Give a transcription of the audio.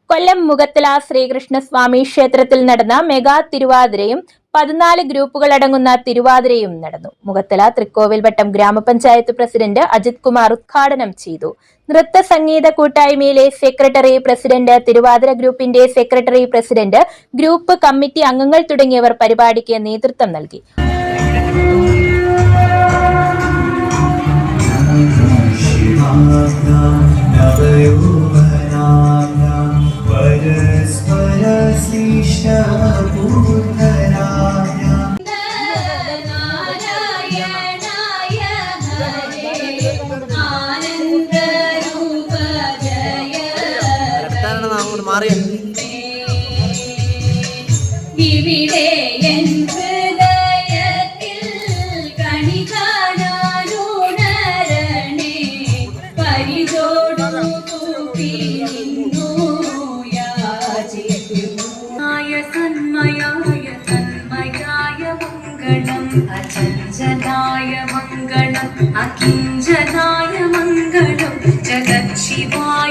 കൊല്ലം മുഖത്തല ശ്രീകൃഷ്ണസ്വാമി ക്ഷേത്രത്തിൽ നടന്ന മെഗാ തിരുവാതിരയും 14 ഗ്രൂപ്പുകളടങ്ങുന്ന തിരുവാതിരയും നടന്നു. മുഖത്തല തൃക്കോവിൽവട്ടം ഗ്രാമപഞ്ചായത്ത് പ്രസിഡന്റ് അജിത് കുമാർ ഉദ്ഘാടനം ചെയ്തു. നൃത്ത സംഗീത കൂട്ടായ്മയിലെ സെക്രട്ടറി പ്രസിഡന്റ്, തിരുവാതിര ഗ്രൂപ്പിന്റെ സെക്രട്ടറി പ്രസിഡന്റ്, ഗ്രൂപ്പ് കമ്മിറ്റി അംഗങ്ങൾ തുടങ്ങിയവർ പരിപാടിക്ക് നേതൃത്വം നൽകി. ഇവിടെ എൻ ഹൃദയത്തിൽ കണി കാണാനുണരണേ, പരിചോടു കൂപ്പി നിന്നു യാചിക്കുന്നു. സന്മയായ തന്മയായ മംഗളം, അചഞ്ചലായ മംഗളം, അകിഞ്ചനായ മംഗളം, ജഗത് ശിവായ